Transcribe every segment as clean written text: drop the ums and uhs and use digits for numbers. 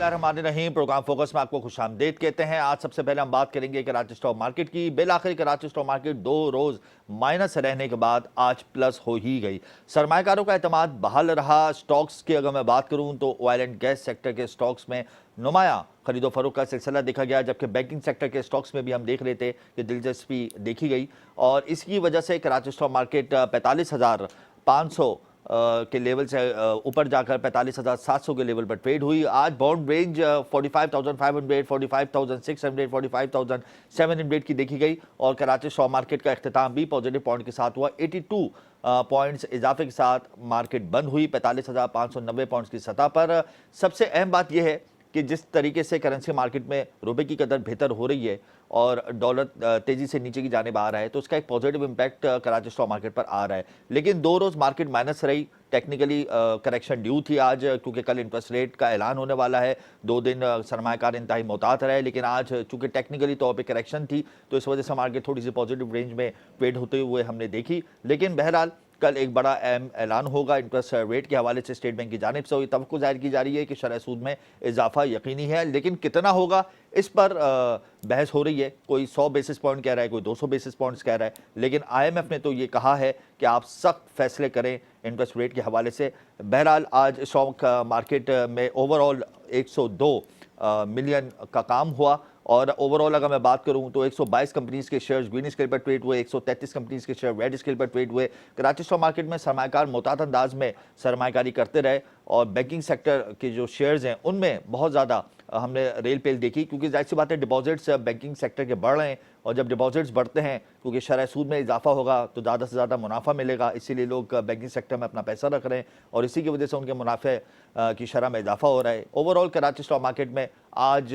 बिस्मिल्लाहिर्रहमानिर्रहीम। Programme focus में आपको खुशामदीद कहते हैं। आज सबसे पहले हम बात करेंगे कराची स्टॉक मार्केट की। बिलाखिर कराची स्टॉक मार्केट 2 रोज़ माइनस रहने के बाद आज प्लस हो ही गई। सरमायाकारों का एतमाद बहाल रहा। स्टॉक्स की अगर मैं बात करूं तो ऑयल एंड गैस सेक्टर के स्टॉक्स में नुमाया खरीदो फरोख्त का सिलसिला देखा गया, जबकि बैंकिंग सेक्टर के स्टॉक्स में भी हम देख रहे थे कि दिलचस्पी देखी गई और इसकी वजह से कराची स्टॉक मार्केट 45,500 के लेवल से ऊपर जाकर 45,700 के लेवल पर ट्रेड हुई। आज बाउंड रेंज 45,500, 45,600, 45,700 की देखी गई और कराची स्टॉक मार्केट का इख्तिताम भी पॉजिटिव पॉइंट के साथ हुआ। 82 पॉइंट्स इजाफे के साथ मार्केट बंद हुई 45,590 पॉइंट्स की सतह पर। सबसे अहम बात यह है कि जिस तरीके से करेंसी मार्केट में रुपए की कदर बेहतर हो रही है और डॉलर तेजी से नीचे की जानिब आ रहा है तो उसका एक positive impact Karachi stock market पर आ रहा है। लेकिन 2 रोज़ मार्केट माइनस रही। टेक्निकली करेक्शन ड्यू थी आज, क्योंकि कल इंटरेस्ट रेट का ऐलान होने वाला है। 2 दिन सरमायाकार इंतहाई मोहतात रहे, लेकिन आज चूंकि टेक्निकली तौर पे करेक्शन थी तो इस वजह से मार्केट थोड़ी सी पॉजिटिव रेंज में ट्रेड होते हुए हमने देखी। लेकिन बहरहाल कल एक बड़ा अहम ऐलान होगा इंटरेस्ट रेट के हवाले से। स्टेट बैंक की जानिब से तवक्को जाहिर की जा रही है कि शरह सूद में इजाफा यकीनी है, लेकिन कितना होगा इस पर बहस हो रही है। कोई 100 बेसिस पॉइंट कह रहा है, कोई 200 बेसिस पॉइंट्स कह रहा है, लेकिन IMF ने तो ये कहा है कि आप सख्त फैसले करें इंटरेस्ट रेट के हवाले से। बहरहाल आज स्टॉक मार्केट में ओवरऑल 102 मिलियन का काम हुआ और ओवरऑल अगर मैं बात करूं तो 122 कंपनीज के शेयर्स ग्रीन स्केल पर ट्रेड हुए, 133 कंपनीज के शेयर रेड स्केल पर ट्रेड हुए। कराची स्टॉक मार्केट में सरमायाकार मुताद अंदाज में सरमायाकारी करते रहे और बैंकिंग सेक्टर के जो शेयर्स हैं उनमें बहुत ज़्यादा हमने रेल पेल देखी, क्योंकि जाहिर सी बात है डिपॉजिट्स बैंकिंग सेक्टर के बढ़ रहे हैं और जब डिपॉजिट्स बढ़ते हैं क्योंकि शरह सूद में इजाफा होगा तो ज़्यादा से ज़्यादा मुनाफा मिलेगा, इसीलिए लोग बैंकिंग सेक्टर में अपना पैसा रख रहे हैं और इसी की वजह से उनके मुनाफे की शरह में इजाफा हो रहा है। ओवरऑल कराची स्टॉक मार्केट में आज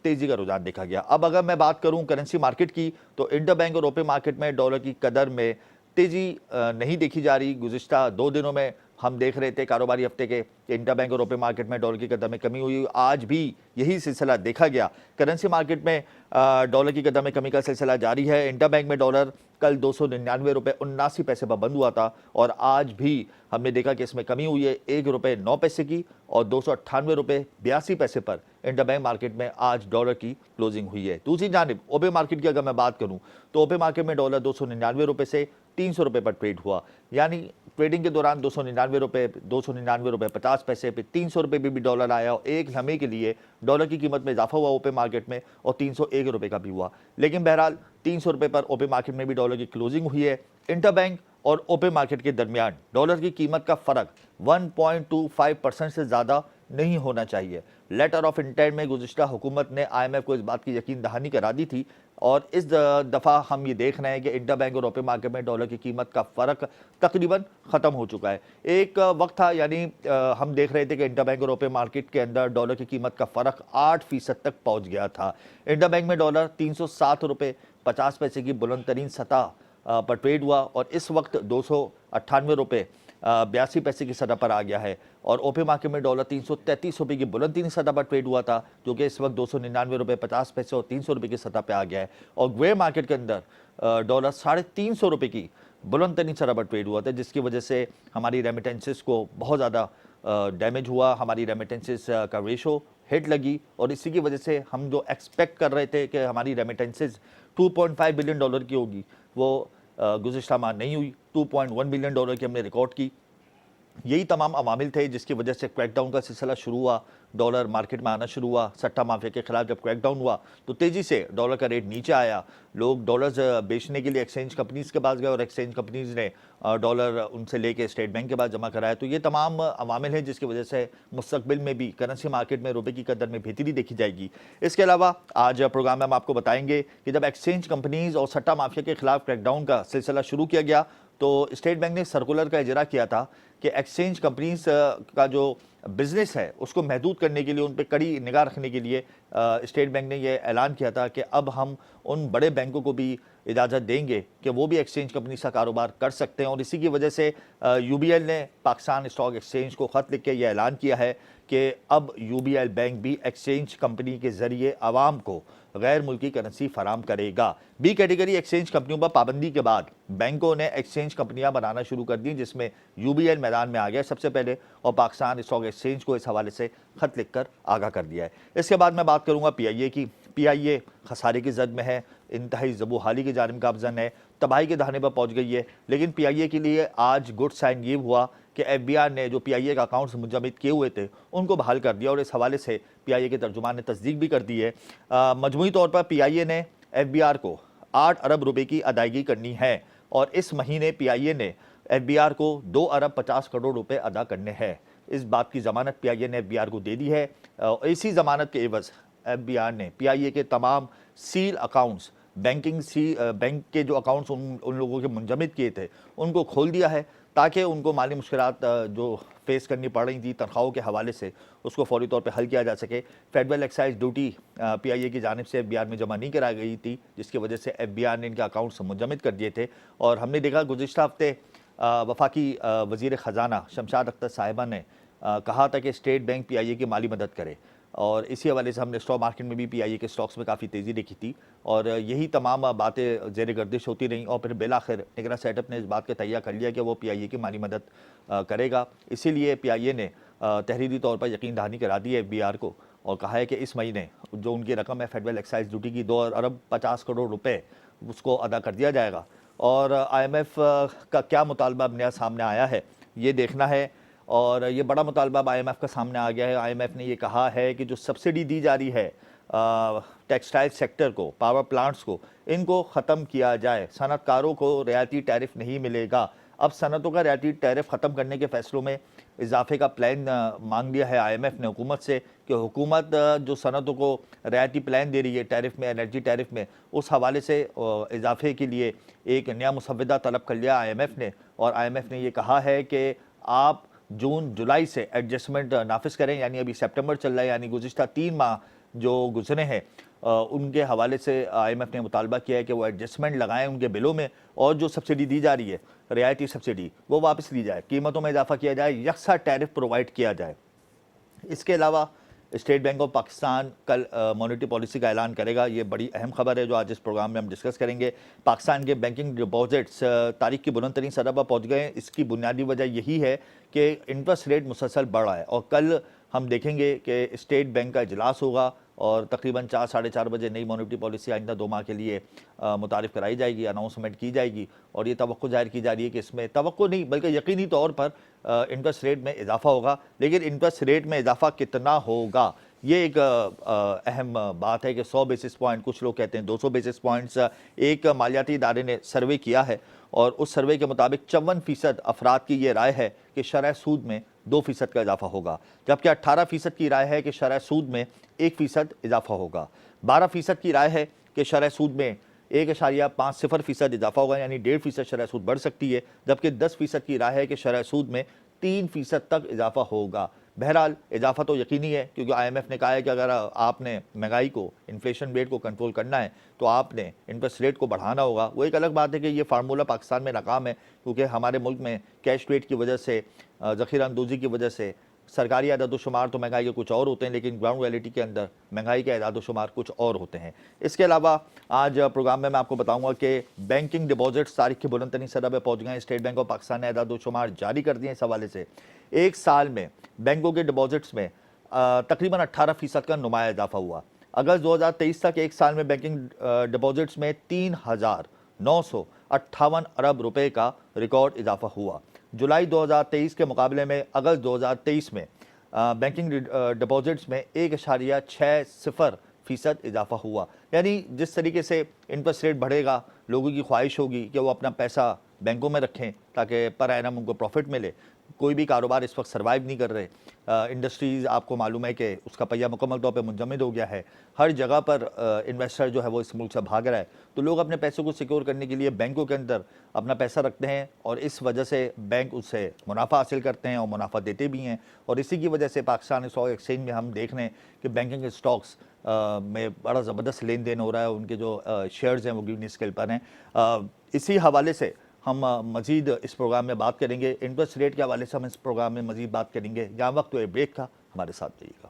तेज़ी का रुझान देखा गया। अब अगर मैं बात करूँ करेंसी मार्केट की तो इंटरबैंक और रुपए मार्केट में डॉलर की कदर में तेज़ी नहीं देखी जा रही। गुज़िश्ता 2 दिनों में हम देख रहे थे कारोबारी हफ्ते के इंटरबैंक और रुपए मार्केट में डॉलर की कदर में कमी हुई। आज भी यही सिलसिला देखा गया। करेंसी मार्केट में डॉलर की कदर में कमी का सिलसिला जारी है। इंटरबैंक में डॉलर कल 299 रुपये 79 पैसे पर बंद हुआ था और आज भी हमने देखा कि इसमें कमी हुई है 1 रुपये 9 पैसे की और 298 रुपये 82 पैसे पर इंटरबैंक मार्केट में आज डॉलर की क्लोजिंग हुई है। दूसरी जानिब ओपे मार्केट की अगर मैं बात करूं तो ओपे मार्केट में डॉलर 299 रुपये से 300 रुपये पर ट्रेड हुआ, यानी ट्रेडिंग के दौरान 299 रुपये 50 पैसे पे 300 रुपये भी डॉलर आया और एक लम्हे के लिए डॉलर की कीमत में इजाफा हुआ ओपे मार्केट में और 301 रुपये का भी हुआ। लेकिन बहरहाल 300 रुपये पर ओपे मार्केट में भी डॉलर की क्लोजिंग हुई है। इंटरबैंक और ओपे मार्केट के दरमियान डॉलर की कीमत का फ़र्क 1.25% से ज़्यादा नहीं होना चाहिए। लेटर ऑफ इंटेंट में गुज़िश्ता हुकूमत ने IMF को इस बात की यकीन दहानी करा दी थी और इस दफ़ा हम ये देख रहे हैं कि इंटरबैंक और रुपए मार्केट में डॉलर की कीमत का फ़र्क तकरीबन ख़त्म हो चुका है। एक वक्त था, यानी हम देख रहे थे कि इंटरबैंक और रुपए मार्केट के अंदर डॉलर की कीमत का फ़र्क 8% तक पहुँच गया था। इंटरबैंक में डॉलर 307 रुपये 50 पैसे की बुलंद तरीन सतह पर ट्रेड हुआ और इस वक्त 298 रुपये 82 पैसे की सतह पर आ गया है और ओपे मार्केट में डॉलर 333 रुपये की बुलंद तरीन सतह पर ट्रेड हुआ था, जो कि इस वक्त 299 रुपये 50 पैसे और 300 रुपये की सतह पर आ गया है। और ग्रे मार्केट के अंदर डॉलर 350 रुपये की बुलंद तरीन सतह पर ट्रेड हुआ था, जिसकी वजह से हमारी रेमिटेंसेस को बहुत ज़्यादा डैमेज हुआ। हमारी रेमिटेंसेस का रेशो हिट लगी और इसी की वजह से हम जो एक्सपेक्ट कर रहे थे कि हमारी रेमिटेंसेस 2.5 बिलियन डॉलर की होगी वो गुज़िश्ता माह नहीं हुई। 2.1 बिलियन डॉलर की हमने रिकॉर्ड की। यही तमाम अवामिल थे जिसकी वजह से क्रैकडाउन का सिलसिला शुरू हुआ, डॉलर मार्केट में आना शुरू हुआ। सट्टा माफिया के खिलाफ जब क्रैकडाउन हुआ तो तेज़ी से डॉलर का रेट नीचे आया। लोग डॉलर्स बेचने के लिए एक्सचेंज कंपनीज़ के पास गए और एक्सचेंज कंपनीज़ ने डॉलर उनसे लेके स्टेट बैंक के पास जमा कराया। तो ये तमाम अवामिल हैं जिसकी वजह से मुस्तकबिल में भी करेंसी मार्केट में रुपये की कदर में बेहतरी देखी जाएगी। इसके अलावा आज प्रोग्राम में हम आपको बताएंगे कि जब एक्सचेंज कंपनीज़ और सट्टा माफिया के खिलाफ क्रैकडाउन का सिलसिला शुरू किया गया तो स्टेट बैंक ने सर्कुलर का इजरा किया था कि एक्सचेंज कंपनीज का जो बिज़नेस है उसको महदूद करने के लिए, उन पर कड़ी निगाह रखने के लिए स्टेट बैंक ने यह ऐलान किया था कि अब हम उन बड़े बैंकों को भी इजाज़त देंगे कि वो भी एक्सचेंज कंपनी का कारोबार कर सकते हैं। और इसी की वजह से UBL ने पाकिस्तान स्टॉक एक्सचेंज को ख़त लिख के यह ऐलान किया है कि अब UBL बैंक भी एक्सचेंज कंपनी के ज़रिए आवाम को गैर मुल्की करेंसी फराम करेगा। बी कैटेगरी एक्सचेंज कंपनियों पर पाबंदी के बाद बैंकों ने एक्सचेंज कंपनियां बनाना शुरू कर दी, जिसमें UBL मैदान में आ गया सबसे पहले और पाकिस्तान स्टॉक एक्सचेंज को इस हवाले से खत लिखकर आगाह कर दिया है। इसके बाद मैं बात करूंगा पीआईए की। पीआईए खसारे की जद में है, इंतहाई ज़बूहाली की जानिब गामज़न है, तबाही के दहाने पर पहुंच गई है। लेकिन पीआईए के लिए आज गुड साइन ये हुआ कि एफबीआर ने जो पीआईए का अकाउंट्स मुंजमद किए हुए थे उनको बहाल कर दिया और इस हवाले से पीआईए के तर्जुमान ने तस्दीक भी कर दी है। मजमूई तौर पर पीआईए ने एफबीआर को 8 अरब रुपए की अदायगी करनी है और इस महीने पीआईए ने एफबीआर को 2 अरब 50 करोड़ रुपए अदा करने हैं। इस बात की ज़मानत पीआईए ने एफबीआर को दे दी है। इसी ज़मानत के एवज़ एफबीआर ने पीआईए के तमाम सील अकाउंट्स बैंक के जो अकाउंट्स उन लोगों के मुंजमद किए थे उनको खोल दिया है ताकि उनको माली मुश्किलात जो फेस करनी पड़ रही थी तनख्वाहों के हवाले से उसको फौरी तौर पे हल किया जा सके। फेडरल एक्साइज ड्यूटी पीआईए की जानिब से एफबीआर में जमा नहीं कराई गई थी जिसकी वजह से एफबीआर ने इनके अकाउंट्स मुंजमद कर दिए थे और हमने देखा गुज़िश्ता हफ्ते वफाकी वज़ीर ख़जाना शमशाद अख्तर साहिबा ने कहा था कि स्टेट बैंक पीआईए की माली मदद करे और इसी हवाले से हमने स्टॉक मार्केट में भी पीआईए के स्टॉक्स में काफ़ी तेज़ी देखी थी और यही तमाम बातें ज़ेर गर्दिश होती रहीं और फिर बिलाखिर निगरान सेटअप ने इस बात का तैयार कर लिया कि वो पीआईए की माली मदद करेगा। इसीलिए पीआईए ने तहरीरी तौर पर यकीन दहानी करा दी है एफबीआर को और कहा है कि इस महीने जो उनकी रकम है फेडरल एक्साइज ड्यूटी की 2 अरब 50 करोड़ रुपये उसको अदा कर दिया जाएगा। और IMF का क्या मुतालबा अब नया सामने आया है ये देखना है और ये बड़ा मुतालबा IMF का सामने आ गया है। IMF ने ये कहा है कि जो सब्सिडी दी जा रही है टेक्सटाइल सेक्टर को, पावर प्लांट्स को, इनको ख़त्म किया जाए। सनतकारों को रियायती टैरिफ नहीं मिलेगा। अब सनतों का रियायती टैरिफ ख़त्म करने के फैसलों में इजाफे का प्लान मांग लिया है IMF ने हुकूमत से कि हुकूमत जो सनतों को रियायती प्लान दे रही है टैरिफ में, एनर्जी टैरिफ में, उस हवाले से इजाफे के लिए एक नया मुसव्वदा तलब कर लिया IMF ने। और IMF ने ये कहा है कि आप जून जुलाई से एडजस्टमेंट नाफिज करें, यानी अभी सितंबर चल रहा है, यानी गुज़िश्ता 3 माह जो गुजरे हैं उनके हवाले से IMF ने मुतालबा किया है कि वो एडजस्टमेंट लगाएं उनके बिलों में और जो सब्सिडी दी जा रही है रियायती सब्सिडी वो वापस ली जाए, कीमतों में इजाफा किया जाए, यकसा टैरिफ प्रोवाइड किया जाए। इसके अलावा स्टेट बैंक ऑफ पाकिस्तान कल मॉनेटरी पॉलिसी का ऐलान करेगा। ये बड़ी अहम खबर है जो आज इस प्रोग्राम में हम डिस्कस करेंगे। पाकिस्तान के बैंकिंग डिपॉजिट्स तारीख की बुलंद तरीन सतह पर पहुँच गए हैं। इसकी बुनियादी वजह यही है कि इंटरेस्ट रेट मुसलसल बढ़ रहा है और कल हम देखेंगे कि स्टेट बैंक का इजलास होगा और तकरीबन 4 साढ़े 4 बजे नई मॉनेटरी पॉलिसी आइंदा 2 माह के लिए मुतारिफ कराई जाएगी, अनाउंसमेंट की जाएगी और ये तवक्को जाहिर की जा रही है कि इसमें तवक्को नहीं बल्कि यकीनी तौर पर इंटरेस्ट रेट में इजाफा होगा। लेकिन इंटरेस्ट रेट में इजाफा कितना होगा ये एक अहम बात है कि 100 बेसिस पॉइंट, कुछ लोग कहते हैं 200 बेसिस पॉइंट्स। एक मालियाती इदारे ने सर्वे किया है और उस सर्वे के मुताबिक 54% अफराद की ये राय है कि शरह सूद में 2% का इजाफा होगा, जबकि 18% की राय है कि शरह सूद में 1% इजाफा होगा। 12% की राय है कि शरह सूद में 1.50% इजाफा होगा, यानी 1.5% शरह सूद बढ़ सकती है, जबकि 10% की राय है कि शरह सूद में 3% तक इजाफा होगा। बहरहाल इजाफा तो यकीनी है क्योंकि IMF ने कहा है कि अगर आपने महंगाई को, इन्फ्लेशन रेट को कंट्रोल करना है तो आपने इंटरेस्ट रेट को बढ़ाना होगा। वो एक अलग बात है कि ये फार्मूला पाकिस्तान में नाकाम है क्योंकि हमारे मुल्क में कैश रेट की वजह से, ज़ख़ीरा अंदोज़ी की वजह से सरकारी अदाद-ओ-शुमार तो महंगाई के कुछ और होते हैं लेकिन ग्राउंड रियलिटी के अंदर महंगाई के अदाद-ओ-शुमार कुछ और होते हैं। इसके अलावा आज प्रोग्राम में मैं आपको बताऊंगा कि बैंकिंग डिपॉजिट्स तारीख की बुलंद तरीन सतह पर पहुंच गए। स्टेट बैंक ऑफ पाकिस्तान ने अदाद-ओ-शुमार जारी कर दिए। इस हवाले से एक साल में बैंकों के डिपॉजिट्स में तकरीबन 18% का नुमाया इजाफा हुआ। अगस्त 2023 तक एक साल में बैंकिंग डिपॉजिट्स में 3,958 अरब रुपए का रिकॉर्ड इजाफा हुआ। जुलाई 2023 के मुकाबले में अगस्त 2023 में बैंकिंग डिपॉजिट्स में 1.60% इजाफा हुआ। यानी जिस तरीके से इंटरेस्ट रेट बढ़ेगा, लोगों की ख्वाहिश होगी कि वो अपना पैसा बैंकों में रखें ताकि पर एनम उनको प्रॉफिट मिले। कोई भी कारोबार इस वक्त सर्वाइव नहीं कर रहे। इंडस्ट्रीज़ आपको मालूम है कि उसका पहिया मुकम्मल तौर पे मुंजमद हो गया है। हर जगह पर इन्वेस्टर जो है वो इस मुल्क से भाग रहा है, तो लोग अपने पैसों को सिक्योर करने के लिए बैंकों के अंदर अपना पैसा रखते हैं और इस वजह से बैंक उससे मुनाफा हासिल करते हैं और मुनाफा देते भी हैं। और इसी की वजह से पाकिस्तान स्टॉक एक्सचेंज में हम देख रहे हैं कि बैंकिंग स्टॉक्स में बड़ा ज़बरदस्त लेन देन हो रहा है। उनके जो शेयर्स हैं वो ग्रीन स्केल पर हैं। इसी हवाले से हम मज़ीद इस प्रोग्राम में बात करेंगे। इंटरेस्ट रेट के हवाले से हम इस प्रोग्राम में मज़ीद बात करेंगे। यहाँ वक्त हुए ब्रेक का, हमारे साथ रहिएगा।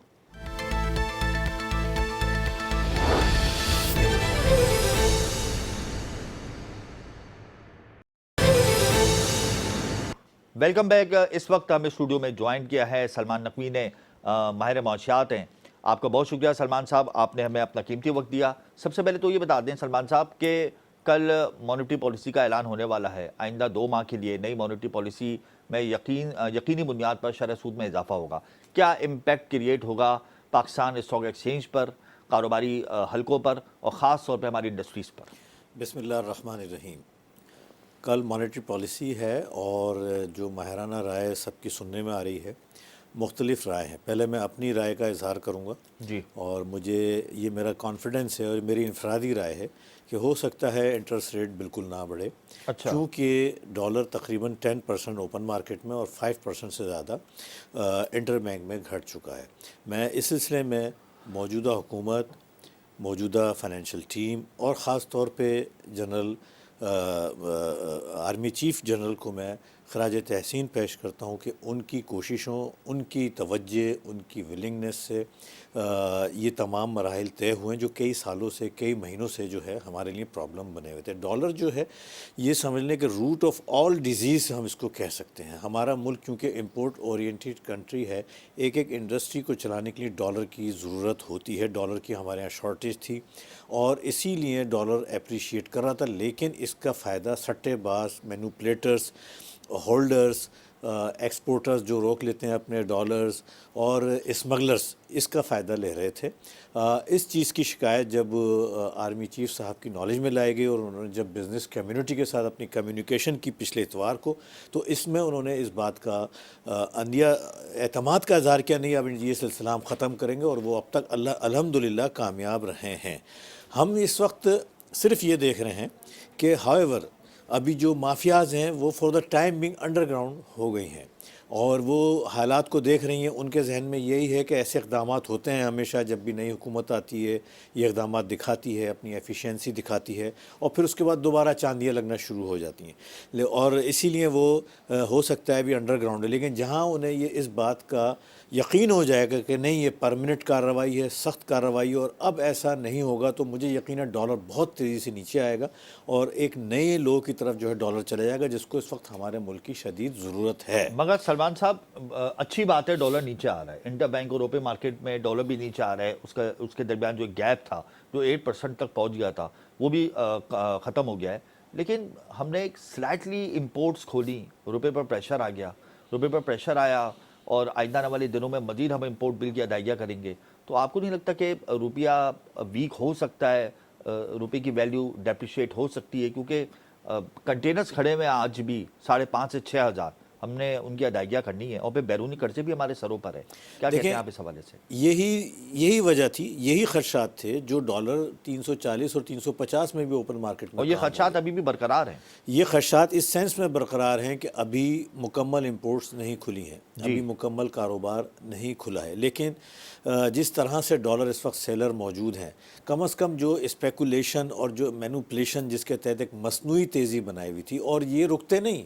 Welcome back. इस वक्त हमें स्टूडियो में ज्वाइन किया है सलमान नकवी ने, माहिर मौशियात हैं। आपका बहुत शुक्रिया सलमान साहब, आपने हमें अपना कीमती वक्त दिया। सबसे पहले तो ये बता दें सलमान साहब कि कल मॉनेटरी पॉलिसी का ऐलान होने वाला है। आइंदा 2 माह के लिए नई मॉनेटरी पॉलिसी में यकीनी बुनियाद पर शरह सूद में इजाफा होगा। क्या इम्पैक्ट क्रिएट होगा पाकिस्तान स्टॉक एक्सचेंज पर, कारोबारी हलकों पर और ख़ास तौर पर हमारी इंडस्ट्रीज़ पर? बिस्मिल्लाहिर्रहमानिर्रहीम। कल मॉनेटरी पॉलिसी है और जो माहिराना राय सबकी सुनने में आ रही है, मुख्तलिफ राय है। पहले मैं अपनी राय का इजहार करूँगा जी। और मुझे ये मेरा कॉन्फिडेंस है और मेरी इनफरादी राय है कि हो सकता है इंटरेस्ट रेट बिल्कुल ना बढ़े। अच्छा। क्योंकि डॉलर तकरीबन 10% ओपन मार्केट में और 5% से ज़्यादा इंटर बैंक में घट चुका है। मैं इस सिलसिले में मौजूदा हुकूमत, मौजूदा फाइनेंशियल टीम और ख़ास तौर पे जनरल आर्मी चीफ़ जनरल को मैं ख़राज तहसीन पेश करता हूँ कि उनकी कोशिशों, उनकी तवज्जे, उनकी विलिंगनेस से ये तमाम मराहिल तय हुए जो कई सालों से, कई महीनों से जो है हमारे लिए प्रॉब्लम बने हुए थे। डॉलर जो है ये समझ लें कि रूट ऑफ ऑल डिजीज़ हम इसको कह सकते हैं। हमारा मुल्क क्योंकि इम्पोर्ट ओरिएंटेड कंट्री है, एक एक इंडस्ट्री को चलाने के लिए डॉलर की ज़रूरत होती है। डॉलर की हमारे यहाँ शॉर्टेज थी और इसीलिए डॉलर एप्रिशिएट कर रहा था, लेकिन इसका फ़ायदा सट्टेबाज, मैनिपुलेटर्स, होल्डर्स, एक्सपोर्टर्स जो रोक लेते हैं अपने डॉलर्स और स्मगलर्स इसका फ़ायदा ले रहे थे। इस चीज़ की शिकायत जब आर्मी चीफ़ साहब की नॉलेज में लाई गई और उन्होंने जब बिज़नेस कम्युनिटी के साथ अपनी कम्युनिकेशन की पिछले इतवार को, तो इसमें उन्होंने इस बात का अंदिया एतमाद का इज़हार किया, नहीं अब ये सिलसिला हम ख़त्म करेंगे, और वो अब तक अल्हम्दुलिल्लाह कामयाब रहे हैं। हम इस वक्त सिर्फ ये देख रहे हैं कि हाउएवर अभी जो माफियाज़ हैं वो for the time being underground हो गई हैं और वो हालात को देख रही हैं। उनके जहन में यही है कि ऐसे इक़दामात होते हैं हमेशा, जब भी नई हुकूमत आती है ये इक़दामात दिखाती है, अपनी एफिशिएंसी दिखाती है और फिर उसके बाद दोबारा चांदियाँ लगना शुरू हो जाती हैं। और इसीलिए वो हो सकता है भी अंडरग्राउंड है, लेकिन जहाँ उन्हें ये इस बात का यकीन हो जाएगा कि नहीं ये परमानेंट कार्रवाई है, सख्त कार्रवाई और अब ऐसा नहीं होगा, तो मुझे यकीन है डॉलर बहुत तेज़ी से नीचे आएगा और एक नए लो की तरफ जो है डॉलर चला जाएगा, जिसको इस वक्त हमारे मुल्क की शदीद ज़रूरत है। मगर सलमान साहब, अच्छी बात है डॉलर नीचे आ रहा है, इंटर बैंक और ओपन मार्केट में डॉलर भी नीचे आ रहा है। उसके दरमियान जो गैप था जो 8% तक पहुंच गया था वो भी ख़त्म हो गया है। लेकिन हमने एक स्लाइटली इंपोर्ट्स खोली, रुपए पर प्रेशर आ गया, रुपए पर प्रेशर आया और आइंदा आने वाले दिनों में मजीद हम इंपोर्ट बिल की अदायगियाँ करेंगे। तो आपको नहीं लगता कि रुपया वीक हो सकता है, रुपए की वैल्यू डेप्रिशिएट हो सकती है? क्योंकि कंटेनर्स खड़े हुए हैं आज भी 5,500 से 6,000, हमने उनकी अदायगियाँ करनी है और फिर बैरूनी कर्जे भी हमारे सरों पर है। क्या कहते हैं आप इस हवाले से? यही वजह थी, यही खदशात थे जो डॉलर 340 और 350 में भी ओपन मार्केट में, और ये खदशात अभी भी बरकरार हैं। ये खदशात इस सेंस में बरकरार हैं कि अभी मुकम्मल इंपोर्ट्स नहीं खुली हैं, अभी मुकम्मल कारोबार नहीं खुला है। लेकिन जिस तरह से डॉलर इस वक्त सेलर मौजूद हैं, कम से कम जो स्पेकुलेशन और जो मैनिपुलेशन जिसके तहत एक मसनूई तेज़ी बनाई हुई थी, और ये रुकते नहीं।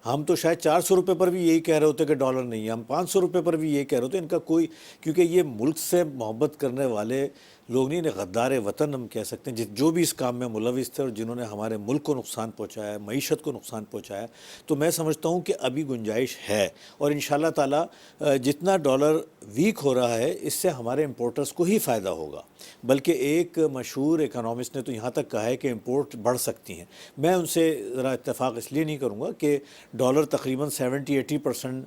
हम तो शायद 400 रुपये पर भी यही कह रहे होते कि डॉलर नहीं है, हम 500 रुपये पर भी यही कह रहे होते। इनका कोई, क्योंकि ये मुल्क से मोहब्बत करने वाले लोग नहीं, गद्दार वतन हम कह सकते हैं, जो भी इस काम में मुलविस थे और जिन्होंने हमारे मुल्क को नुकसान पहुंचाया, मईशत को नुकसान पहुंचाया। तो मैं समझता हूं कि अभी गुंजाइश है और इंशाल्लाह ताला जितना डॉलर वीक हो रहा है इससे हमारे इंपोर्टर्स को ही फ़ायदा होगा। बल्कि एक मशहूर इकोनॉमिस्ट ने तो यहाँ तक कहा है कि इंपोर्ट बढ़ सकती हैं। मैं उनसे ज़रा इत्तेफाक इसलिए नहीं करूँगा कि डॉलर तकरीबन 70-80%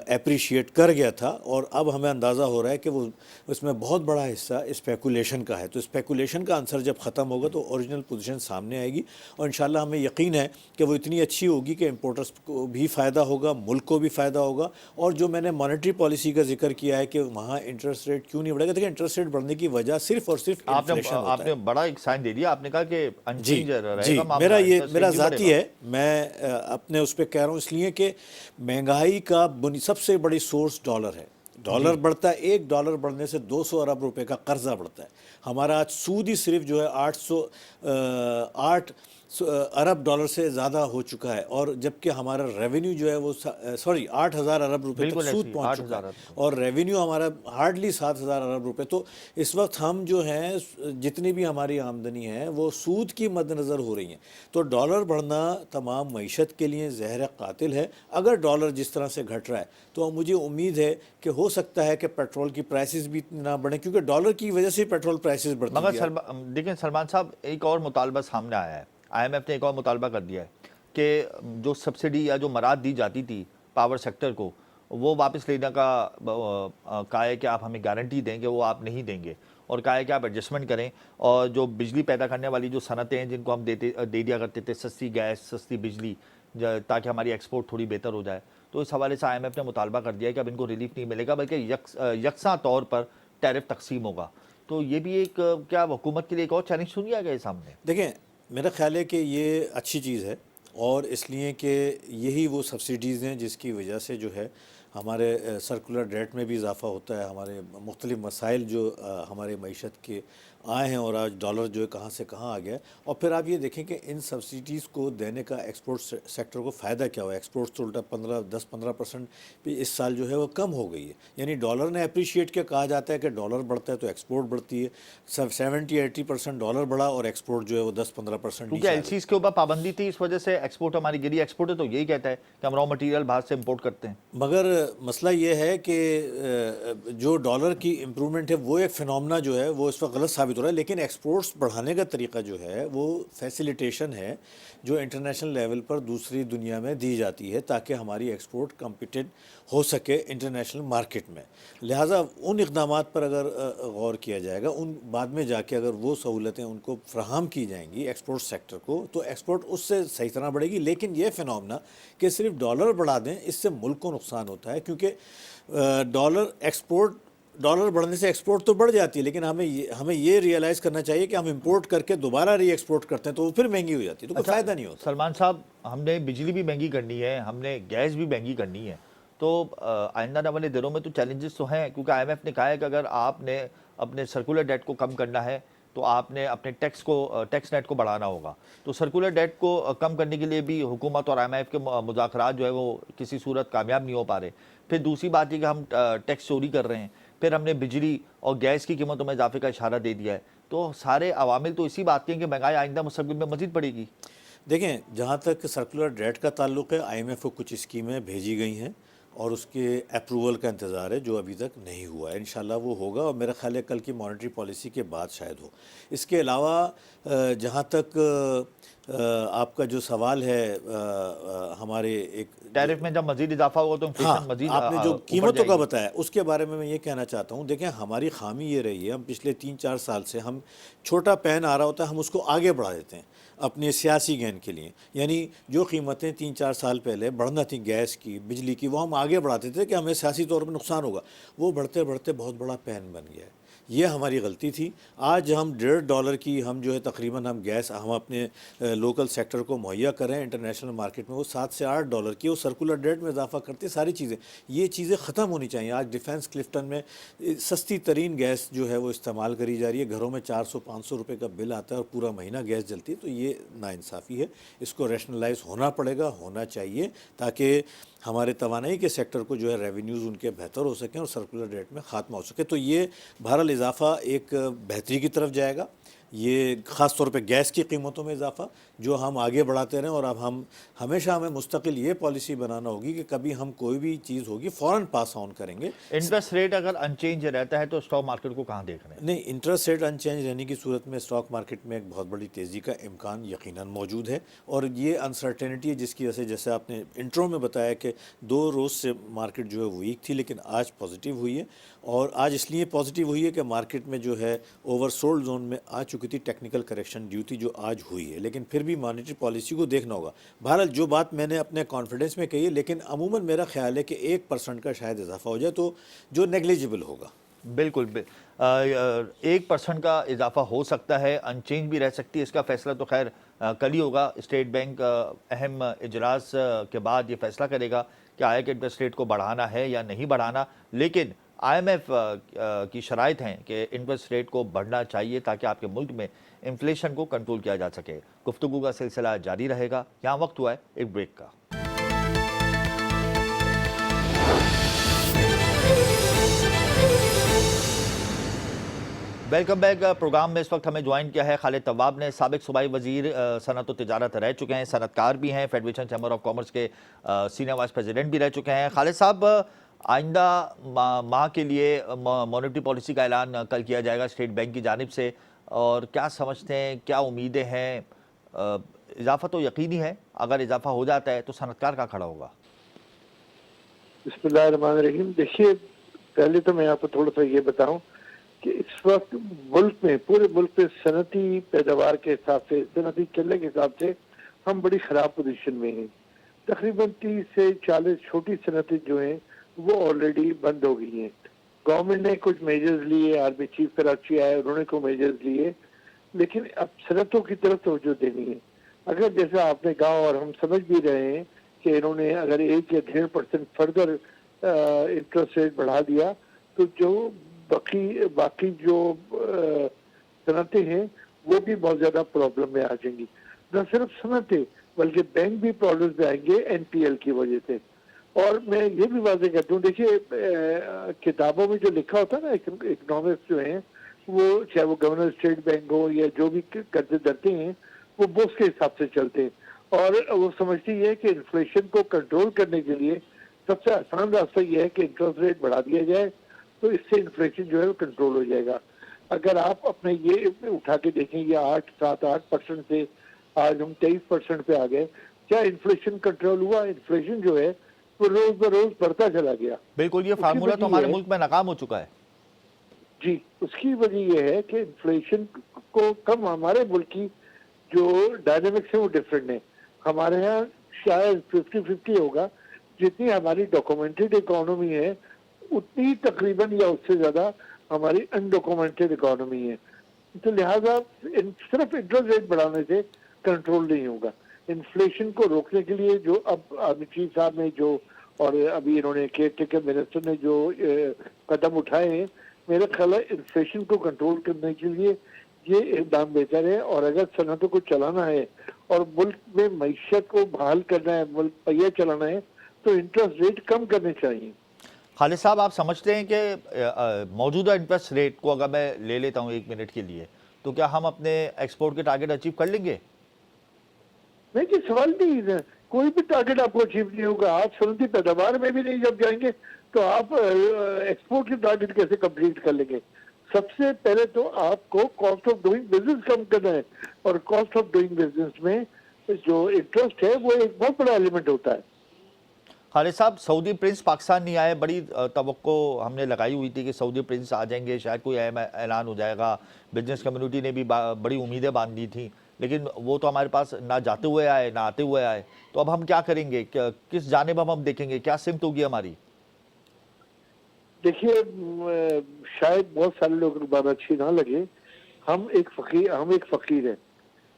एप्रीशिएट कर गया था और अब हमें अंदाज़ा हो रहा है कि वो उसमें बहुत बड़ा हिस्सा स्पेकुलेशन का है। तो स्पेकुलेशन का आंसर जब ख़त्म होगा तो ओरिजिनल पोजीशन सामने आएगी और इंशाल्लाह हमें यकीन है कि वो इतनी अच्छी होगी कि इंपोर्टर्स को भी फ़ायदा होगा, मुल्क को भी फ़ायदा होगा। और जो मैंने मॉनेटरी पॉलिसी का जिक्र किया है कि वहाँ इंटरेस्ट रेट क्यों नहीं बढ़ेगा, देखिए इंटरेस्ट रेट बढ़ने की वजह सिर्फ और सिर्फ इन्फ्लेशन होता है। आपने बड़ा एक साइन दे दिया, आपने कहा कि अनचेंज रहेगा मामला। मेरा नहीं ज़ाती है, मैं अपने उस पर कह रहा हूँ इसलिए कि महंगाई का सबसे बड़ी सोर्स डॉलर है। डॉलर बढ़ता है, $1 बढ़ने से 200 अरब रुपए का कर्जा बढ़ता है। हमारा आज सूद ही सिर्फ जो है 8 ارب ڈالر سے زیادہ ہو چکا ہے، اور جبکہ ہمارا ریونیو جو ہے وہ 8,000 ارب روپے تک بالکل سود ایسی پہنچ 8,000 چکا ہے، ارب۔ اور ریونیو ہمارا ہارڈلی 7,000 ارب روپے۔ تو اس وقت ہم جو ہیں جتنی بھی ہماری آمدنی ہے وہ سود کی مد نظر ہو رہی ہیں، تو ڈالر بڑھنا تمام معیشت کے لیے زہر قاتل ہے۔ اگر ڈالر جس طرح سے گھٹ رہا ہے تو مجھے امید ہے کہ ہو سکتا ہے کہ پیٹرول کی پرائسز بھی نہ بڑھیں، کیونکہ ڈالر کی وجہ سے پیٹرول پرائسز بڑھتی مگر تھی۔ دیکھیں سلمان صاحب، ایک اور مطالبہ سامنے آیا ہے، آئی ایم ایف نے ایک اور مطالبہ کر دیا ہے کہ جو سبسڈی یا جو مراد دی جاتی تھی پاور سیکٹر کو، وہ واپس لینے کا کہا ہے کہ آپ ہمیں گارنٹی دیں گے، وہ آپ نہیں دیں گے، اور کہا ہے کہ آپ ایڈجسٹمنٹ کریں، اور جو بجلی پیدا کرنے والی جو صنعتیں ہیں جن کو ہم دے دیا کرتے تھے سستی گیس، سستی بجلی، تاکہ ہماری ایکسپورٹ تھوڑی بہتر ہو جائے، تو اس حوالے سے آئی ایم ایف نے مطالبہ کر دیا ہے کہ اب ان کو ریلیف نہیں ملے گا بلکہ یکساں طور پر ٹیرف تقسیم ہوگا۔ تو یہ بھی ایک کیا حکومت کے لیے ایک اور چیلنج سن لیا گیا ہے سامنے؟ دیکھیں، میرا خیال ہے کہ یہ اچھی چیز ہے، اور اس لیے کہ یہی وہ سبسڈیز ہیں جس کی وجہ سے جو ہے ہمارے سرکولر ڈیٹ میں بھی اضافہ ہوتا ہے، ہمارے مختلف مسائل جو ہمارے معیشت کے آئے ہیں، اور آج ڈالر جو ہے کہاں سے کہاں آ گیا ہے۔ اور پھر آپ یہ دیکھیں کہ ان سبسڈیز کو دینے کا ایکسپورٹ سیکٹر کو فائدہ کیا ہوا ہے۔ ایکسپورٹس تو الٹا 10-15% بھی اس سال جو ہے وہ کم ہو گئی ہے، یعنی ڈالر نے اپریشیٹ کیا، کہا جاتا ہے کہ ڈالر بڑھتا ہے تو ایکسپورٹ بڑھتی ہے، 70-80% ڈالر بڑھا اور ایکسپورٹ جو ہے وہ 10-15% کیونکہ نیچے آ ایل گئی۔ سیز کے اوپر پابندی تھی، اس وجہ سے ایکسپورٹ ہماری گری۔ ایکسپورٹ ہے تو یہی کہتا ہے کہ ہم را مٹیریل باہر سے امپورٹ کرتے ہیں۔ مگر مسئلہ یہ ہے کہ جو ڈالر کی امپرومنٹ ہے وہ ایک فنومنا جو ہے وہ اس وقت غلط ثابت ہو رہا ہے، لیکن ایکسپورٹس بڑھانے کا طریقہ جو ہے وہ فیسیلیٹیشن ہے جو انٹرنیشنل لیول پر دوسری دنیا میں دی جاتی ہے، تاکہ ہماری ایکسپورٹ کمپیٹیٹ ہو سکے انٹرنیشنل مارکیٹ میں۔ لہٰذا ان اقدامات پر اگر غور کیا جائے گا، ان بعد میں جا کے اگر وہ سہولتیں ان کو فراہم کی جائیں گی ایکسپورٹ سیکٹر کو، تو ایکسپورٹ اس سے صحیح طرح بڑھے گی۔ لیکن یہ فنومنا کہ صرف ڈالر بڑھا دیں، اس سے ملک کو نقصان ہوتا ہے، کیونکہ ڈالر بڑھنے سے ایکسپورٹ تو بڑھ جاتی ہے، لیکن ہمیں یہ ریئلائز کرنا چاہیے کہ ہم امپورٹ کر کے دوبارہ ری ایکسپورٹ کرتے ہیں تو وہ پھر مہنگی ہو جاتی ہے، تو کوئی فائدہ نہیں ہوتا۔ سلمان صاحب، ہم نے بجلی بھی مہنگی کرنی ہے، ہم نے گیس بھی مہنگی کرنی ہے، تو آئندہ آنے والے دنوں میں تو چیلنجز تو ہیں، کیونکہ آئی ایم ایف نے کہا ہے کہ اگر آپ نے اپنے سرکولر ڈیٹ کو کم کرنا ہے تو آپ نے اپنے ٹیکس نیٹ کو بڑھانا ہوگا۔ تو سرکولر ڈیٹ کو کم کرنے کے لیے بھی حکومت اور آئی ایم ایف کے مذاکرات جو ہے وہ کسی صورت کامیاب نہیں ہو پا رہے۔ پھر دوسری بات یہ کہ ہم ٹیکس چوری کر رہے ہیں، پھر ہم نے بجلی اور گیس کی قیمتوں میں اضافے کا اشارہ دے دیا ہے، تو سارے عوامل تو اسی بات کے ہیں کہ مہنگائی آئندہ مستقبل میں مزید بڑھے گی۔ دیکھیں، جہاں تک سرکولر ڈیٹ کا تعلق ہے، آئی ایم ایف کو کچھ اسکیمیں بھیجی گئی ہیں اور اس کے اپروول کا انتظار ہے، جو ابھی تک نہیں ہوا ہے۔ انشاءاللہ وہ ہوگا، اور میرا خیال ہے کل کی مانیٹری پالیسی کے بعد شاید ہو۔ اس کے علاوہ جہاں تک آپ کا جو سوال ہے، ہمارے ایک ٹیرف میں جب مزید اضافہ ہوگا تو ہاں، انفلیشن مزید آپ نے جو اوپر قیمتوں جائے کا گی۔ بتایا اس کے بارے میں یہ کہنا چاہتا ہوں۔ دیکھیں، ہماری خامی یہ رہی ہے، ہم پچھلے 3-4 سال سے ہم چھوٹا پین آ رہا ہوتا ہے، ہم اس کو آگے بڑھا دیتے ہیں اپنے سیاسی گین کے لیے، یعنی جو قیمتیں 3-4 سال پہلے بڑھنا تھیں گیس کی، بجلی کی، وہ ہم آگے بڑھاتے تھے کہ ہمیں سیاسی طور پر نقصان ہوگا، وہ بڑھتے بڑھتے بہت بڑا پین بن گیا ہے۔ یہ ہماری غلطی تھی۔ آج ہم $1.5 کی ہم جو ہے تقریباً ہم گیس ہم اپنے لوکل سیکٹر کو مہیا کریں انٹرنیشنل مارکیٹ میں، وہ $7 سے $8 کی، وہ سرکولر ڈیٹ میں اضافہ کرتے ساری چیزیں، یہ چیزیں ختم ہونی چاہیے۔ آج ڈیفنس کلفٹن میں سستی ترین گیس جو ہے وہ استعمال کری جا رہی ہے، گھروں میں 400-500 روپے کا بل آتا ہے اور پورا مہینہ گیس جلتی ہے، تو یہ ناانصافی ہے۔ اس کو ریشنلائز ہونا پڑے گا، ہونا چاہیے، تاکہ ہمارے توانائی کے سیکٹر کو جو ہے ریونیوز ان کے بہتر ہو سکیں اور سرکولر ڈیٹ میں خاتمہ ہو سکے۔ تو یہ بہرحال اضافہ ایک بہتری کی طرف جائے گا، یہ خاص طور پہ گیس کی قیمتوں میں اضافہ جو ہم آگے بڑھاتے رہیں، اور اب ہمیں مستقل یہ پالیسی بنانا ہوگی کہ کبھی ہم کوئی بھی چیز ہوگی فوراً پاس آن کریں گے۔ انٹرسٹ ریٹ اگر انچینج رہتا ہے تو اسٹاک مارکیٹ کو کہاں دیکھ رہے ہیں؟ نہیں، انٹرسٹ ریٹ ان چینج رہنے کی صورت میں اسٹاک مارکیٹ میں ایک بہت بڑی تیزی کا امکان یقیناً موجود ہے، اور یہ انسرٹینٹی ہے جس کی وجہ سے، جیسے آپ نے انٹرو میں بتایا کہ 2 روز سے مارکیٹ جو ہے ویک تھی، لیکن آج پازیٹیو ہوئی ہے، اور آج اس لیے پازیٹیو ہوئی ہے کہ مارکیٹ میں جو ہے اوور سولڈ زون میں آ چکی تھی، ٹیکنیکل کریکشن ڈیو تھی جو آج ہوئی ہے، لیکن پھر بھی مانیٹری پالیسی کو دیکھنا ہوگا۔ بہرحال جو بات میں نے اپنے کانفیڈنس میں کہی ہے، لیکن عموماً میرا خیال ہے کہ 1% کا شاید اضافہ ہو جائے تو جو نیگلیجبل ہوگا۔ بالکل 1% کا اضافہ ہو سکتا ہے، انچینج بھی رہ سکتی ہے، اس کا فیصلہ تو خیر کل ہی ہوگا۔ اسٹیٹ بینک اہم اجلاس کے بعد یہ فیصلہ کرے گا کہ آیا کہ انٹرسٹ ریٹ کو بڑھانا ہے یا نہیں بڑھانا، لیکن IMF की शराइत हैं कि इंटरेस्ट रेट को बढ़ना चाहिए ताकि आपके मुल्क में इन्फ्लेशन को कंट्रोल किया जा सके। गुफ्तगू का सिलसिला जारी रहेगा। यहाँ वक्त हुआ है एक ब्रेक का। Welcome back. प्रोग्राम में इस वक्त हमें ज्वाइन किया है खालिद तवाब ने, साबिक सूबाई वजीर सनत व तिजारत रह चुके हैं, सनतकार भी हैं, फेडरेशन चैम्बर ऑफ कॉमर्स के सीनियर वाइस प्रेसिडेंट भी रह चुके हैं। खालिद साहब, आइंदा माह के लिए मॉनेटरी पॉलिसी का ऐलान कल किया जाएगा स्टेट बैंक की जानिब से, और क्या समझते हैं, क्या उम्मीदें हैं? इजाफा तो यकीनी है, अगर इजाफा हो जाता है तो सनतकार का खड़ा होगा? बिस्मिल्लाहिर्रहमानिर्रहीम। देखिए, पहले तो मैं आपको थोड़ा सा ये बताऊं कि इस वक्त मुल्क में, पूरे मुल्क में सनती पैदावार के हिसाब से, सनती चलने के हिसाब से हम बड़ी ख़राब पोजीशन में हैं। तकरीबन 30 से 40 छोटी सनतें जो हैं वो ऑलरेडी बंद हो गई हैं। गवर्नमेंट ने कुछ मेजर्स लिए, आर्मी चीफ कराची आए, उन्होंने कुछ मेजर्स लिए, लेकिन अब सनतों की तरफ तवज्जो देनी है। अगर जैसा आपने कहा और हम समझ भी रहे हैं कि इन्होंने अगर 1 या 1.5% फर्दर इंटरेस्ट रेट बढ़ा दिया तो जो बाकी जो सनतें हैं वो भी बहुत ज़्यादा प्रॉब्लम में आ जाएंगी। न सिर्फ सनतें बल्कि बैंक भी प्रॉब्लम में आएंगे NPL की वजह से। और मैं ये भी वाज़ेह करता हूँ, देखिए किताबों में जो लिखा होता है ना, इकोनॉमिक्स जो हैं वो, चाहे वो गवर्नर स्टेट बैंक हो या जो भी कर्जे धरते हैं, वो बोस के हिसाब से चलते हैं, और वो समझती है कि इन्फ्लेशन को कंट्रोल करने के लिए सबसे आसान रास्ता ये है कि इंटरेस्ट रेट बढ़ा दिया जाए, तो इससे इन्फ्लेशन जो है वो कंट्रोल हो जाएगा। अगर आप अपने ये उठा के देखें, ये 8-7-8% से आज हम 23% पे आ गए, क्या इन्फ्लेशन कंट्रोल हुआ? इन्फ्लेशन जो है वो रोज बरोज बढ़ता चला गया। बिल्कुल, ये फार्मूला तो हमारे मुल्क में नाकाम हो चुका है जी। उसकी वजह यह है कि इन्फ्लेशन को कम, हमारे मुल्क की जो डायनेमिक्स है वो डिफरेंट है। हमारे यहाँ शायद 50-50 होगा, जितनी हमारी डॉक्यूमेंटेड इकोनॉमी है उतनी तकरीबन या उससे ज्यादा हमारी अनडॉक्यूमेंटेड इकोनॉमी है। तो लिहाजा सिर्फ इंटरेस्ट रेट बढ़ाने से कंट्रोल नहीं होगा। इन्फ्लेशन को रोकने के लिए जो अब आर्मी चीफ साहब ने जो, और अभी इन्होंने केयर टेकर मिनिस्टर ने जो कदम उठाए हैं, मेरा ख्याल है इन्फ्लेशन को कंट्रोल करने के लिए ये इकदाम बेहतर है। और अगर सनतों को चलाना है और मुल्क में मईशत को बहाल करना है, मुल्क पहिया चलाना है, तो इंटरेस्ट रेट कम करने चाहिए। खालिद साहब, आप समझते हैं कि मौजूदा इंटरेस्ट रेट को अगर मैं ले लेता हूं 1 मिनट के लिए, तो क्या हम अपने एक्सपोर्ट के टारगेट अचीव कर लेंगे? नहीं जी, सवाल नहीं है, कोई भी टारगेट आपको अचीव नहीं होगा। आप सनती पैदावार में भी नहीं जब जाएंगे तो आप एक्सपोर्ट के टारगेट कैसे कंप्लीट कर लेंगे? सबसे पहले तो आपको कॉस्ट ऑफ डूइंग बिजनेस कम करना है, और कॉस्ट ऑफ डूइंग बिजनेस में जो इंटरेस्ट है वो एक बहुत बड़ा एलिमेंट होता है। खालिद साहब, सऊदी प्रिंस पाकिस्तान नहीं आए, बड़ी तवक्को हमने लगाई हुई थी कि सऊदी प्रिंस आ जाएंगे, शायद कोई अहम ऐलान हो जाएगा, बिजनेस कम्युनिटी ने भी बड़ी उम्मीदें बांधी थी, लेकिन वो तो हमारे पास ना जाते हुए आए ना आते हुए आए। तो अब हम क्या करेंगे, किस जानिब हम देखेंगे, क्या सिमत होगी हमारी? देखिए, शायद बहुत सारे लोगों को बात अच्छी ना लगे, हम एक फकीर हैं।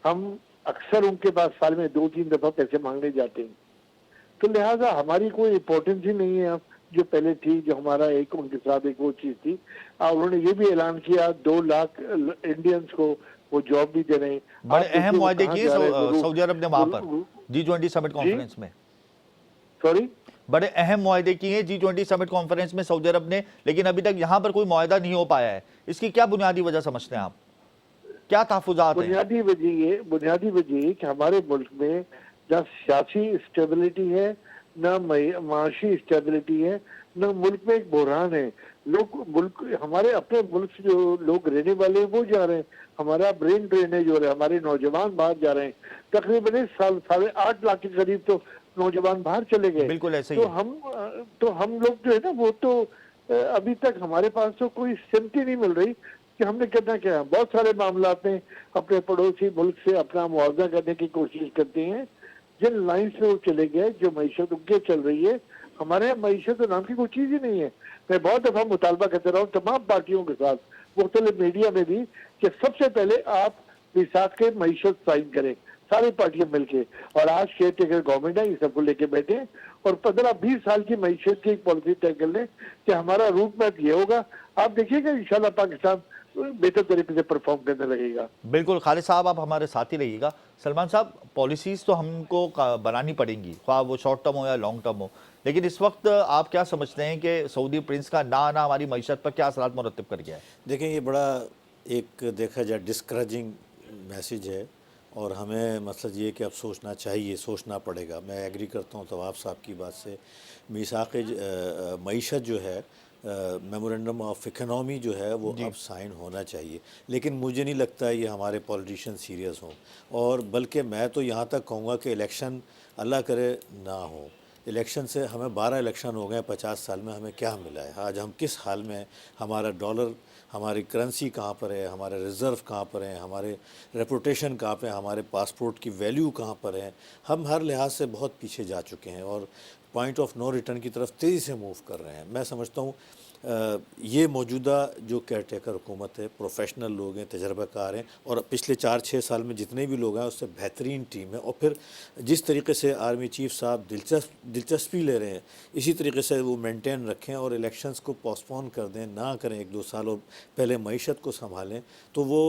हम अक्सर उनके पास साल में 2-3 दफा पैसे मांगने जाते हैं, तो लिहाजा हमारी कोई इम्पोर्टेंस ही नहीं है जो पहले थी, जो हमारा एक उनके साथ एक वो चीज थी। उन्होंने ये भी ऐलान किया 2 लाख इंडियंस को वो जॉब भी दे रहे हैं। बड़े अहम मुआहदे किए सऊदी अरब ने वहां पर G20 समिट कॉन्फ्रेंस में। सॉरी, बड़े अहम मुआहदे किए G20 समिट कॉन्फ्रेंस में सऊदी अरब ने, लेकिन अभी तक यहाँ पर कोई मुआहदा नहीं हो पाया है। इसकी क्या बुनियादी वजह समझते हैं आप, क्या तहफ़्फ़ुज़ात हैं? बुनियादी वजह ये कि हमारे मुल्क में न सियासी स्टेबिलिटी है, न माशी स्टेबिलिटी है, न मुल्क में एक बहरान है। हमारे अपने मुल्क से जो लोग रहने वाले हैं वो जा रहे हैं, हमारा ब्रेन ड्रेनेज हो रहा है, हमारे नौजवान बाहर जा रहे हैं। तकरीबन इस साल 8.5 लाख के करीब तो नौजवान बाहर चले गए। बिल्कुल ऐसे ही तो हम लोग जो है ना, वो तो अभी तक हमारे पास तो कोई सिमती नहीं मिल रही कि हमने करना क्या है। बहुत सारे मामलात में अपने पड़ोसी मुल्क से अपना मुआवजा करने की कोशिश करते हैं, जिन लाइन से वो चले गए, जो मईशत उनके चल रही है। हमारे यहाँ मईशत नाम की कोई चीज ही नहीं है। मैं बहुत दफा मुतालबा करते रहा हूँ तमाम पार्टियों के साथ, मुख्तलिफ मीडिया में भी, कि सबसे पहले आप मिसाक के मईशत साइन करें, सारी पार्टियां मिलके, और आज केयर टेकर गवर्नमेंट है, ये सबको लेके बैठे हैं और 15-20 साल की मईशत की एक पॉलिसी तय कर लें कि हमारा रूट मैप ये होगा। आप देखिएगा इंशाल्लाह पाकिस्तान बेहतर तरीके से परफॉर्म करने लगेगा। बिल्कुल खालिद साहब, आप हमारे साथ ही रहिएगा। सलमान साहब, पॉलिसीज़ तो हमको बनानी पड़ेंगी, ख्वाह वो शॉर्ट टर्म हो या लॉन्ग टर्म हो, लेकिन इस वक्त आप क्या समझते हैं कि सऊदी प्रिंस का ना आना हमारी मईशत पर क्या असरात मुरतब कर गया है? देखें, ये बड़ा एक देखा जाए डिस्करेजिंग मैसेज है, और हमें मतलब ये कि अब सोचना चाहिए, सोचना पड़ेगा। मैं एग्री करता हूँ तवाब साहब की बात से। मीसाक़ मईशत जो है, मेमोरेंडम ऑफ इकनॉमी जो है वो अब साइन होना चाहिए, लेकिन मुझे नहीं लगता ये हमारे पॉलिटिशियन सीरियस हों, और बल्कि मैं तो यहाँ तक कहूँगा कि इलेक्शन अल्लाह करे ना हो। इलेक्शन से हमें 12 इलेक्शन हो गए 50 साल में, हमें क्या मिला है? आज हम किस हाल में हैं? हमारा डॉलर, हमारी करेंसी कहाँ पर है, हमारे रिज़र्व कहाँ पर हैं, हमारे रेपुटेशन कहाँ पे है, हमारे पासपोर्ट की वैल्यू कहाँ पर है? हम हर लिहाज से बहुत पीछे जा चुके हैं और पॉइंट ऑफ नो रिटर्न की तरफ तेज़ी से मूव कर रहे हैं। मैं समझता हूँ ये मौजूदा जो केयर टेकर हुकूमत है, प्रोफेशनल लोग हैं, तजर्बाकार हैं, और पिछले 4-6 साल में जितने भी लोग हैं उससे बेहतरीन टीम है। और फिर जिस तरीके से आर्मी चीफ साहब दिलचस्पी ले रहे हैं, इसी तरीके से वो मेंटेन रखें और इलेक्शंस को पोस्टपोन कर दें, ना करें 1-2 साल, और पहले मईशत को संभालें, तो वो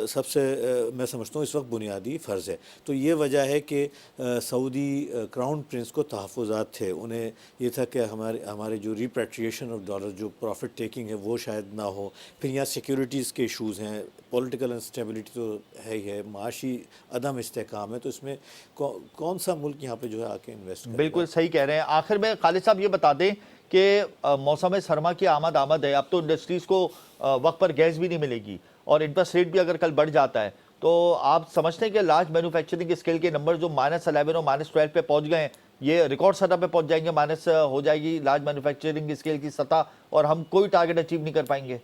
सबसे मैं समझता हूँ इस वक्त बुनियादी फ़र्ज़ है। तो ये वजह है कि सऊदी क्राउन प्रिंस को तहफ़्फ़ुज़ात थे, उन्हें ये था कि हमारे जो रिपेट्रिएशन ऑफ डॉलर, जो प्रॉफिट टेकिंग है, वो शायद ना हो। फिर यहाँ सिक्योरिटीज़ के इशूज़ हैं, पॉलिटिकल इंस्टेबिलिटी तो है ही है, माशी अदम इस्तेहकाम है, तो इसमें कौन सा मुल्क यहाँ पे जो है आके इन्वेस्ट करेगा? बिल्कुल सही कह रहे हैं। आखिर में खालिद साहब ये बता दें कि मौसम सरमा की आमद है, अब तो इंडस्ट्रीज़ को वक्त पर गैस भी नहीं मिलेगी, और इंटरेस्ट रेट भी अगर कल बढ़ जाता है, तो आप समझते हैं कि लार्ज मैन्युफैक्चरिंग स्केल के नंबर जो -11 और -12 पे पहुंच गए हैं, ये रिकॉर्ड सतह पे पहुंच जाएंगे, माइनस हो जाएगी लार्ज मैन्युफैक्चरिंग स्केल की सतह, और हम कोई टारगेट अचीव नहीं कर पाएंगे?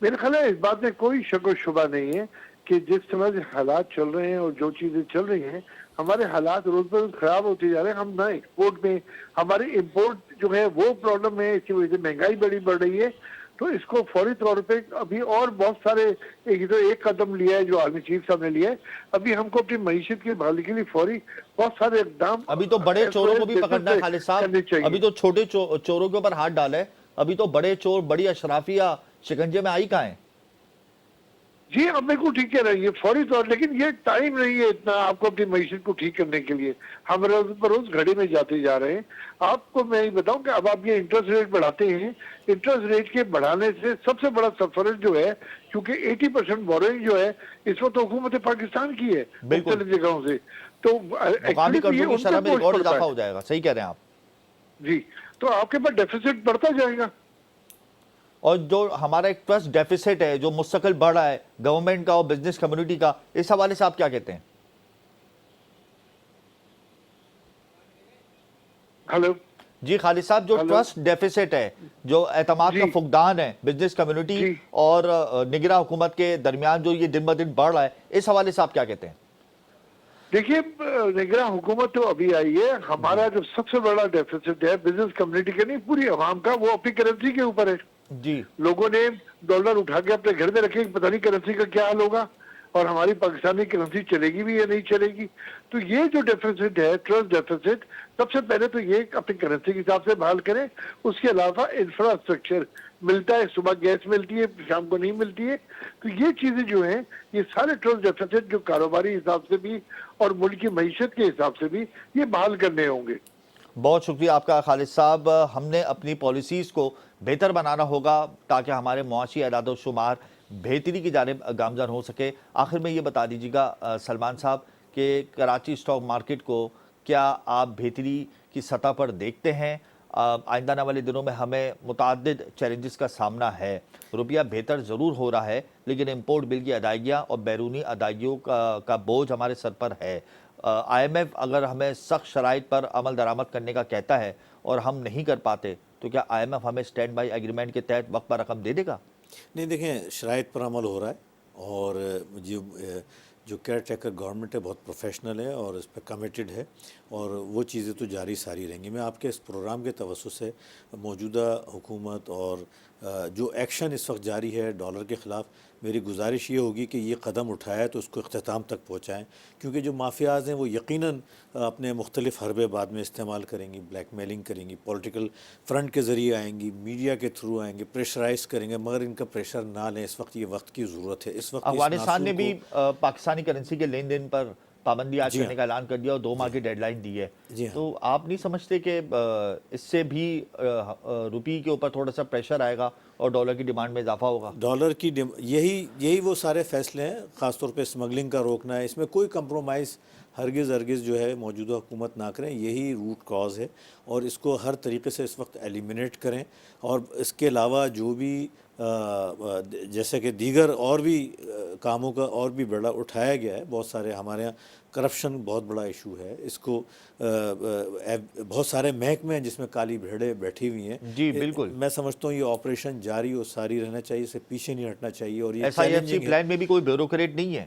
मेरे ख्याल है इस बात में कोई शक व शुबा नहीं है कि जिस समय से हालात चल रहे हैं और जो चीजें चल रही हैं, हमारे हालात रोज पर रोज खराब होते जा रहे हैं। हम ना एक्सपोर्ट में, हमारे इंपोर्ट जो है वो प्रॉब्लम है, इसकी वजह से महंगाई बड़ी बढ़ रही है। तो इसको फौरी तौर पे अभी और बहुत सारे, एक कदम लिया है जो आर्मी चीफ साहब ने लिया है, अभी हमको अपनी मईशत की बहाली के लिए फौरी बहुत सारे इकदाम अभी तो बड़े चोरों को भी पकड़ना है खालिद साहब, अभी तो छोटे चोरों के ऊपर हाथ डाला है, अभी तो बड़े चोर, बड़ी अशराफिया शिकंजे में आई कहाँ है? जी, आप बिल्कुल ठीक कह रहे हैं, फौरी तौर, लेकिन ये टाइम नहीं है इतना आपको अपनी मईशत को ठीक करने के लिए। हम रोज बरोज घड़ी में जाते जा रहे हैं। आपको मैं ये बताऊं कि अब आप ये इंटरेस्ट रेट बढ़ाते हैं, इंटरेस्ट रेट के बढ़ाने से सबसे बड़ा सफर जो है, क्योंकि 80% बोरोइंग जो है इस वक्त हुकूमत पाकिस्तान की है मुख्तलिफ जगहों से, तो मुकामी कर्जों की शरह में रिकॉर्ड इजाफा हो जाएगा। सही कह रहे हैं आप जी। तो आपके पास डेफिसिट बढ़ता जाएगा, और जो हमारा एक ट्रस्ट डेफिसिट है जो मुस्तकिल बढ़ रहा है गवर्नमेंट का और बिजनेस कम्युनिटी का, इस हवाले से आप क्या कहते हैं? हेलो जी खालिद साहब, जो ट्रस्ट डेफिसिट है, जो एतमाद का फुकदान है बिजनेस कम्युनिटी और निगरां हुकूमत के दरमियान, जो ये दिन ब दिन बढ़ रहा है, इस हवाले से आप क्या कहते हैं? देखिए, निगरां हुकूमत तो अभी आई है। हमारा जो सबसे बड़ा डेफिसिट है बिजनेस कम्युनिटी का नहीं, पूरी आवाम का, वो अपनी करेंसी के ऊपर है। जी, लोगों ने डॉलर उठा के अपने घर में रखे, पता नहीं करेंसी का क्या हाल होगा, और हमारी पाकिस्तानी करेंसी चलेगी भी या नहीं चलेगी। तो ये जो डेफिसिट है, ट्रस्ट डेफिसिट, सबसे पहले तो ये अपनी करेंसी के हिसाब से बहाल करें। उसके अलावा इंफ्रास्ट्रक्चर मिलता है, सुबह गैस मिलती है, शाम को नहीं मिलती है, तो ये चीजें जो हैं, ये सारे ट्रस्ट डेफिसिट जो कारोबारी हिसाब से भी और मुल्क की मईशत के हिसाब से भी ये बहाल करने होंगे। बहुत शुक्रिया आपका खालिद साहब। हमने अपनी पॉलिसीज़ को बेहतर बनाना होगा ताकि हमारे मुआशी अदाद शुमार बेहतरी की जानिब गामजन हो सके। आखिर में ये बता दीजिएगा सलमान साहब कि कराची स्टॉक मार्केट को क्या आप बेहतरी की सतह पर देखते हैं? आइंदा आने वाले दिनों में हमें मुतअद्दिद चैलेंजेस का सामना है। रुपया बेहतर ज़रूर हो रहा है, लेकिन इम्पोर्ट बिल की अदायगियाँ और बैरूनी अदायगियों का बोझ हमारे सर पर है। IMF अगर हमें सख्त शराइत पर अमल दरामद करने का कहता है और हम नहीं कर पाते, तो क्या IMF हमें स्टैंड बाई एग्रीमेंट के तहत वक्त पर रकम दे देगा? नहीं, देखें, शराइत पर अमल हो रहा है, और जो केयर टेकर गवर्नमेंट है बहुत प्रोफेशनल है और इस पर कमिटेड है, और वो चीज़ें तो जारी सारी रहेंगी। मैं आपके इस प्रोग्राम के तवज्जुह से मौजूदा हुकूमत और जो एक्शन इस वक्त जारी है डॉलर के ख़िलाफ़, میری گزارش یہ ہوگی کہ یہ قدم اٹھایا تو اس کو اختتام تک پہنچائیں، کیونکہ جو مافیاز ہیں وہ یقیناً اپنے مختلف حربے بعد میں استعمال کریں گی، بلیک میلنگ کریں گی، پولیٹیکل فرنٹ کے ذریعے آئیں گی، میڈیا کے تھرو آئیں گے، پریشرائز کریں گے، مگر ان کا پریشر نہ لیں، اس وقت یہ وقت کی ضرورت ہے، اس وقت اس افغانستان نے ناسور بھی کو پاکستانی کرنسی کے لین دین پر پابندی عائد جی کرنے ہاں کا اعلان کر دیا اور 2 ماہ کی ڈیڈ لائن دی ہے. جی ہاں تو آپ نہیں سمجھتے کہ اس سے بھی روپی کے اوپر تھوڑا سا پریشر آئے گا اور ڈالر کی ڈیمانڈ میں اضافہ ہوگا؟ ڈالر کی یہی وہ سارے فیصلے ہیں، خاص طور پہ اسمگلنگ کا روکنا ہے، اس میں کوئی کمپرومائز ہرگز جو ہے موجودہ حکومت نہ کریں، یہی روٹ کاز ہے اور اس کو ہر طریقے سے اس وقت ایلیمنیٹ کریں. اور اس کے علاوہ جو بھی جیسے کہ دیگر اور بھی کاموں کا اور بھی بڑا اٹھایا گیا ہے، بہت سارے ہمارے یہاں کرپشن بہت بڑا ایشو ہے، اس کو بہت سارے محکمے ہیں جس میں کالی بھیڑیں بیٹھی ہوئی ہیں. جی بالکل. میں سمجھتا ہوں یہ آپریشن جاری اور ساری رہنا چاہیے، اس سے پیچھے نہیں ہٹنا چاہیے، اور یہ SIFC چیلنجنگ ہے. پلان میں بھی کوئی بیوروکریٹ نہیں ہے،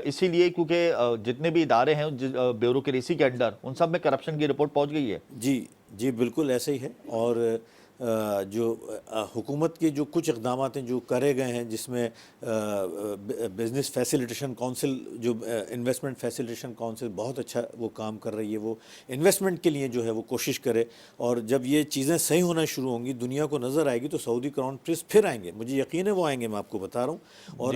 اسی لیے کیونکہ جتنے بھی ادارے ہیں بیوروکریسی کے انڈر، ان سب میں کرپشن کی رپورٹ پہنچ گئی ہے. جی بالکل ایسے ہی ہے. اور جو حکومت کے جو کچھ اقدامات ہیں جو کرے گئے ہیں، جس میں بزنس فیسیلیٹیشن کونسل، جو انویسٹمنٹ فیسیلیٹیشن کونسل بہت اچھا وہ کام کر رہی ہے، وہ انویسٹمنٹ کے لیے جو ہے وہ کوشش کرے. اور جب یہ چیزیں صحیح ہونا شروع ہوں گی، دنیا کو نظر آئے گی، تو سعودی کراؤن پرنس پھر آئیں گے، مجھے یقین ہے وہ آئیں گے، میں آپ کو بتا رہا ہوں. اور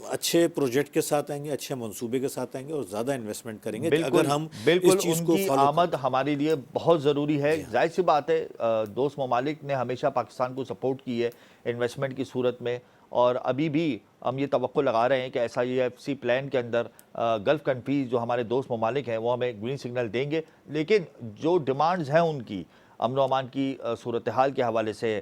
اچھے پروجیکٹ کے ساتھ آئیں گے، اچھے منصوبے کے ساتھ آئیں گے اور زیادہ انویسٹمنٹ کریں گے اگر ہم اس چیز ان کو کی فالو آمد ہمارے لیے بہت ضروری ہے. ظاہر سی بات ہے، دوست ممالک نے ہمیشہ پاکستان کو سپورٹ کی ہے انویسٹمنٹ کی صورت میں، اور ابھی بھی ہم یہ توقع لگا رہے ہیں کہ SIFC پلان کے اندر گلف کنٹریز جو ہمارے دوست ممالک ہیں وہ ہمیں گرین سگنل دیں گے. لیکن جو ڈیمانڈز ہیں ان کی امن و امان کی صورتحال کے حوالے سے،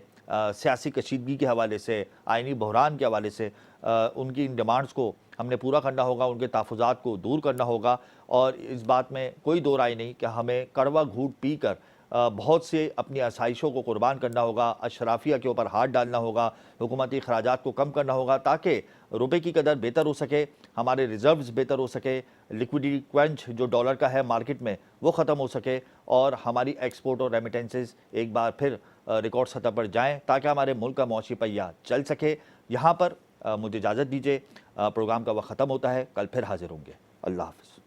سیاسی کشیدگی کے حوالے سے، آئینی بحران کے حوالے سے، ان کی ان ڈیمانڈز کو ہم نے پورا کرنا ہوگا، ان کے تحفظات کو دور کرنا ہوگا. اور اس بات میں کوئی دو رائے نہیں کہ ہمیں کڑوا گھونٹ پی کر بہت سے اپنی آسائشوں کو قربان کرنا ہوگا، اشرافیہ کے اوپر ہاتھ ڈالنا ہوگا، حکومتی اخراجات کو کم کرنا ہوگا، تاکہ روپے کی قدر بہتر ہو سکے، ہمارے ریزروز بہتر ہو سکے، لیکوڈیٹی کرنچ جو ڈالر کا ہے مارکیٹ میں وہ ختم ہو سکے، اور ہماری ایکسپورٹ اور ریمیٹنسز ایک بار پھر ریکارڈ سطح پر جائیں، تاکہ ہمارے ملک کا معاشی پہیہ چل سکے. یہاں پر مجھے اجازت دیجیے، پروگرام کا وقت ختم ہوتا ہے، کل پھر حاضر ہوں گے. اللہ حافظ.